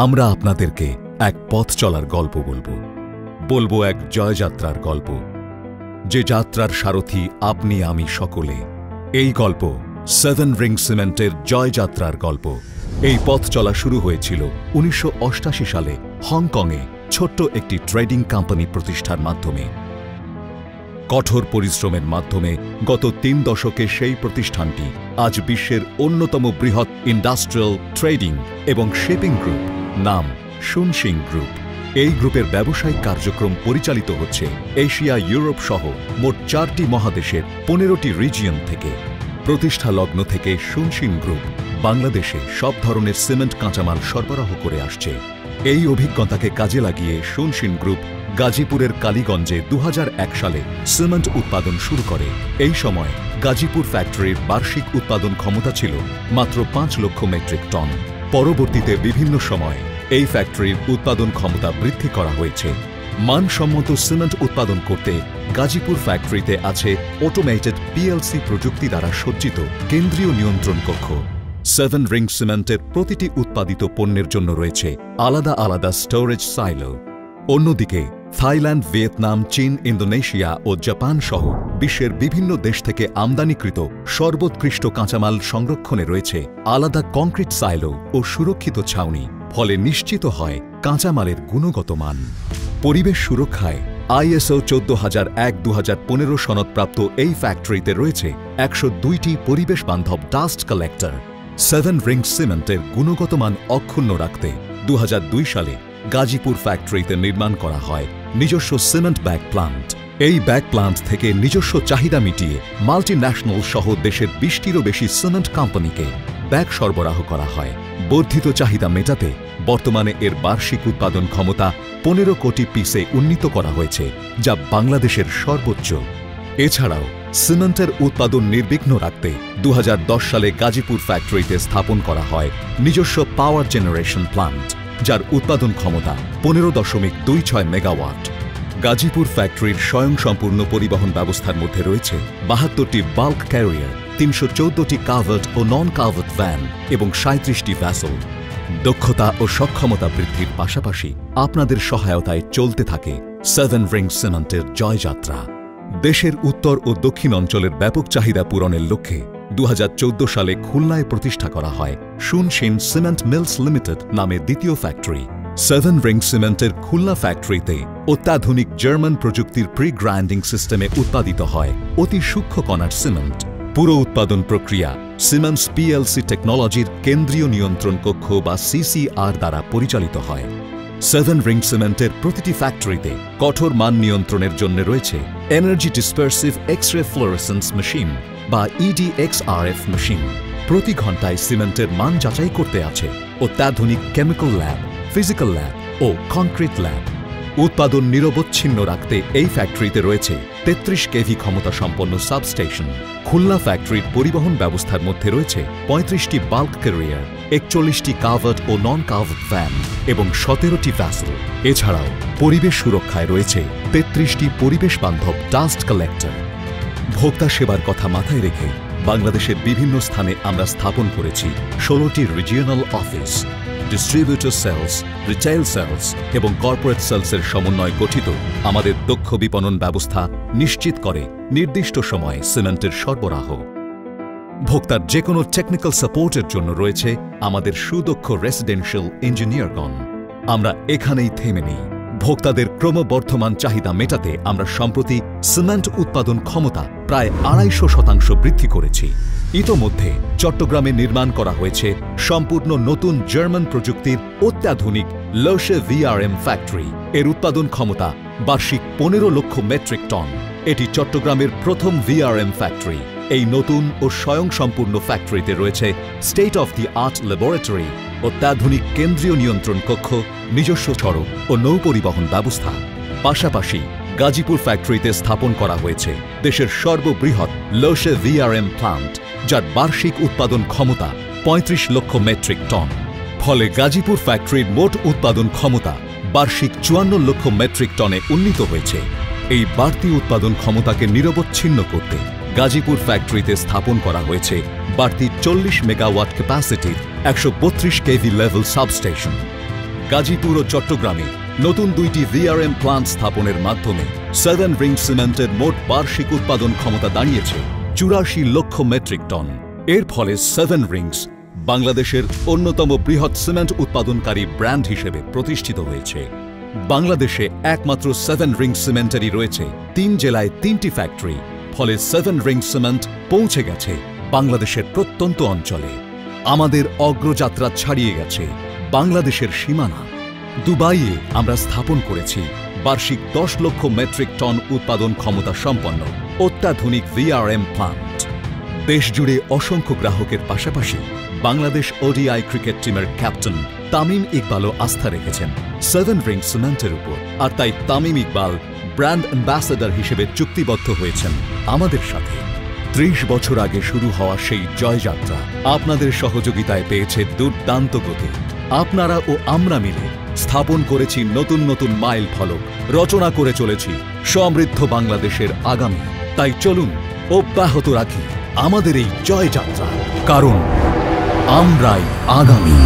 আমরা আপনাদেরকে এক পথ চলার গল্প বলবো এক জয়যাত্রার গল্প, যে যাত্রার সারথি আপনি আমি সকলে। এই গল্প সেভেন রিং সিমেন্টের জয়যাত্রার গল্প। এই পথ চলা শুরু হয়েছিল 1988 সালে হংকংয়ে ছোট্ট একটি ট্রেডিং কোম্পানি প্রতিষ্ঠার মাধ্যমে। কঠোর পরিশ্রমের মাধ্যমে গত 3 দশকে সেই প্রতিষ্ঠানটি আজ বিশ্বের অন্যতম বৃহৎ ইন্ডাস্ট্রিয়াল, ট্রেডিং এবং শিপিং গ্রুপ, নাম শুনশিং গ্রুপ। এই গ্রুপের ব্যবসায়িক কার্যক্রম পরিচালিত হচ্ছে এশিয়া, ইউরোপ সহ মোট 4টি মহাদেশের 15টি রিজিয়ন থেকে। প্রতিষ্ঠা লগ্ন থেকে শুনশিং গ্রুপ বাংলাদেশে সব ধরনের সিমেন্ট কাঁচামাল সরবরাহ করে আসছে। এই অভিজ্ঞতাকে কাজে লাগিয়ে শুনশিং গ্রুপ গাজীপুরের কালীগঞ্জে 2001 সালে সিমেন্ট উৎপাদন শুরু করে। এই সময় গাজীপুর ফ্যাক্টরির বার্ষিক উৎপাদন ক্ষমতা ছিল মাত্র 5 লক্ষ মেট্রিক টন। পরবর্তীতে বিভিন্ন সময়ে এই ফ্যাক্টরির উৎপাদন ক্ষমতা বৃদ্ধি করা হয়েছে। মানসম্মত সিমেন্ট উৎপাদন করতে গাজীপুর ফ্যাক্টরিতে আছে অটোমেটেড পিএলসি প্রযুক্তি দ্বারা সজ্জিত কেন্দ্রীয় নিয়ন্ত্রণ কক্ষ। সেভেন রিং সিমেন্টের প্রতিটি উৎপাদিত পণ্যের জন্য রয়েছে আলাদা আলাদা স্টোরেজ সাইলো। অন্যদিকে থাইল্যান্ড, ভিয়েতনাম, চীন, ইন্দোনেশিয়া ও জাপান সহ বিশ্বের বিভিন্ন দেশ থেকে আমদানিকৃত সর্বোৎকৃষ্ট কাঁচামাল সংরক্ষণে রয়েছে আলাদা কংক্রিট সাইলো ও সুরক্ষিত ছাউনি। ফলে নিশ্চিত হয় কাঁচামালের গুণগত মান। পরিবেশ সুরক্ষায় ISO 14001-2015 সনদপ্রাপ্ত এই ফ্যাক্টরিতে রয়েছে 102টি পরিবেশ বান্ধব ডাস্ট কালেক্টর। সেভেন রিং সিমেন্টের গুণগত মান অক্ষুণ্ণ রাখতে 2002 সালে গাজীপুর ফ্যাক্টরিতে নির্মাণ করা হয় নিজস্ব সিমেন্ট ব্যাগ প্লান্ট। এই ব্যাগ প্লান্ট থেকে নিজস্ব চাহিদা মিটিয়ে মাল্টিন্যাশনাল সহ দেশের 20টিরও বেশি সিমেন্ট কোম্পানিকে ব্যাগ সরবরাহ করা হয়। বর্ধিত চাহিদা মেটাতে বর্তমানে এর বার্ষিক উৎপাদন ক্ষমতা 15 কোটি পিসে উন্নীত করা হয়েছে, যা বাংলাদেশের সর্বোচ্চ। এছাড়াও সিমেন্টের উৎপাদন নির্বিঘ্ন রাখতে 2010 সালে গাজীপুর ফ্যাক্টরিতে স্থাপন করা হয় নিজস্ব পাওয়ার জেনারেশন প্লান্ট, যার উৎপাদন ক্ষমতা 15.26 মেগাওয়াট। গাজীপুর ফ্যাক্টরির স্বয়ংসম্পূর্ণ পরিবহন ব্যবস্থার মধ্যে রয়েছে 72টি বাল্ক ক্যারিয়ার, 314টি কাভার্ড ও নন কাভার্ড ভ্যান এবং 37টি ভ্যাসেল। দক্ষতা ও সক্ষমতা বৃদ্ধির পাশাপাশি আপনাদের সহায়তায় চলতে থাকে সেভেন রিং সিমেন্টের জয়যাত্রা। দেশের উত্তর ও দক্ষিণ অঞ্চলের ব্যাপক চাহিদা পূরণের লক্ষ্যে 2014 সালে খুলনায় প্রতিষ্ঠা করা হয় শুনশিং সিমেন্ট মিলস লিমিটেড নামে দ্বিতীয় ফ্যাক্টরি। সেভেন রিং সিমেন্টের খুলনা ফ্যাক্টরিতে অত্যাধুনিক জার্মান প্রযুক্তির প্রি গ্রাইন্ডিং সিস্টেমে উৎপাদিত হয় অতি সূক্ষ্ম কণার সিমেন্ট। পুরো উৎপাদন প্রক্রিয়া সিমেন্স পিএলসি টেকনোলজির কেন্দ্রীয় নিয়ন্ত্রণ কক্ষ বা CCR দ্বারা পরিচালিত হয়। সেভেন রিং সিমেন্টের প্রতিটি ফ্যাক্টরিতে কঠোর মান নিয়ন্ত্রণের জন্য রয়েছে energy dispersive X ray fluorescence machine বা EDXRF মেশিন। প্রতি ঘন্টায় সিমেন্টের মান যাচাই করতে আছে অত্যাধুনিক কেমিক্যাল ল্যাব, ফিজিক্যাল ল্যাব ও কংক্রিট ল্যাব। উৎপাদন নিরবচ্ছিন্ন রাখতে এই ফ্যাক্টরিতে রয়েছে 33 কেভি ক্ষমতা সম্পন্ন সাবস্টেশন। খুলনা ফ্যাক্টরির পরিবহন ব্যবস্থার মধ্যে রয়েছে 35টি বাল্ক ক্যারিয়ার, 41টি কাভার্ড ও নন কাভার্ড ভ্যান এবং 17টি ভ্যাসেল। এছাড়াও পরিবেশ সুরক্ষায় রয়েছে 33টি পরিবেশ বান্ধব ডাস্ট কালেক্টর। ভোক্তা সেবার কথা মাথায় রেখে বাংলাদেশের বিভিন্ন স্থানে আমরা স্থাপন করেছি 16টি regional office. Distributor sales, retail sales এবং কর্পোরেট সেলসের সমন্বয় গঠিত আমাদের দক্ষ বিপণন ব্যবস্থা নিশ্চিত করে নির্দিষ্ট সময়ে সিমেন্টের সরবরাহ। ভোক্তার যে কোনো টেকনিক্যাল সাপোর্টের জন্য রয়েছে আমাদের সুদক্ষ রেসিডেন্সিয়াল ইঞ্জিনিয়ারগণ। আমরা এখানেই থেমে নেই। ভোক্তাদের ক্রমবর্ধমান চাহিদা মেটাতে আমরা সম্প্রতি সিমেন্ট উৎপাদন ক্ষমতা প্রায় 250% বৃদ্ধি করেছি। ইতোমধ্যে চট্টগ্রামে নির্মাণ করা হয়েছে সম্পূর্ণ নতুন জার্মান প্রযুক্তির অত্যাধুনিক লোশে VRM ফ্যাক্টরি। এর উৎপাদন ক্ষমতা বার্ষিক 15 লক্ষ মেট্রিক টন। এটি চট্টগ্রামের প্রথম VRM ফ্যাক্টরি। এই নতুন ও স্বয়ংসম্পূর্ণ ফ্যাক্টরিতে রয়েছে state of the art laboratory, অত্যাধুনিক কেন্দ্রীয় নিয়ন্ত্রণ কক্ষ, নিজস্ব সড়ক ও নৌ পরিবহন ব্যবস্থা। পাশাপাশি গাজীপুর ফ্যাক্টরিতে স্থাপন করা হয়েছে দেশের সর্ববৃহৎ লোশে VRM প্লান্ট, যার বার্ষিক উৎপাদন ক্ষমতা 35 লক্ষ মেট্রিক টন। ফলে গাজীপুর ফ্যাক্টরির মোট উৎপাদন ক্ষমতা বার্ষিক 54 লক্ষ মেট্রিক টনে উন্নীত হয়েছে। এই বাড়তি উৎপাদন ক্ষমতাকে নিরবচ্ছিন্ন করতে গাজীপুর ফ্যাক্টরিতে স্থাপন করা হয়েছে বাড়তি 40 মেগাওয়াট ক্যাপাসিটির 132 কেভি লেভেল সাবস্টেশন। গাজীপুর ও চট্টগ্রামে নতুন 2টি VRM প্লান্ট স্থাপনের মাধ্যমে 7 রিং সিমেন্টের মোট বার্ষিক উৎপাদন ক্ষমতা দাঁড়িয়েছে 84 লক্ষ মেট্রিক টন। এর ফলে 7 রিংস বাংলাদেশের অন্যতম বৃহৎ সিমেন্ট উৎপাদনকারী ব্র্যান্ড হিসেবে প্রতিষ্ঠিত হয়েছে। বাংলাদেশে একমাত্র 7 রিং সিমেন্টেরই রয়েছে 3 জেলায় 3টি ফ্যাক্টরি। ফলে 7 রিং সিমেন্ট পৌঁছে গেছে বাংলাদেশের প্রত্যন্ত অঞ্চলে। আমাদের অগ্রযাত্রা ছাড়িয়ে গেছে বাংলাদেশের সীমানা। দুবাইয়ে আমরা স্থাপন করেছি বার্ষিক 10 লক্ষ মেট্রিক টন উৎপাদন ক্ষমতা সম্পন্ন অত্যাধুনিক VRM প্লান্ট। দেশ জুড়ে অসংখ্য গ্রাহকের পাশাপাশি বাংলাদেশ ODI ক্রিকেট টিমের ক্যাপ্টেন তামিম ইকবালও আস্থা রেখেছেন 7 রিং সিমেন্টের উপর। আর তাই তামিম ইকবাল ব্র্যান্ড অ্যাম্বাসেডর হিসেবে চুক্তিবদ্ধ হয়েছেন আমাদের সাথে। 30 বছর আগে শুরু হওয়া সেই জয়যাত্রা আপনাদের সহযোগিতায় পেয়েছে দুর্দান্ত গতি। আপনারা ও আমরা মিলে স্থাপন করেছি নতুন নতুন মাইল ফলক, রচনা করে চলেছি সমৃদ্ধ বাংলাদেশের আগামী। তাই চলুন অব্যাহত রাখি আমাদের এই জয়যাত্রা, কারণ আমরাই আগামী।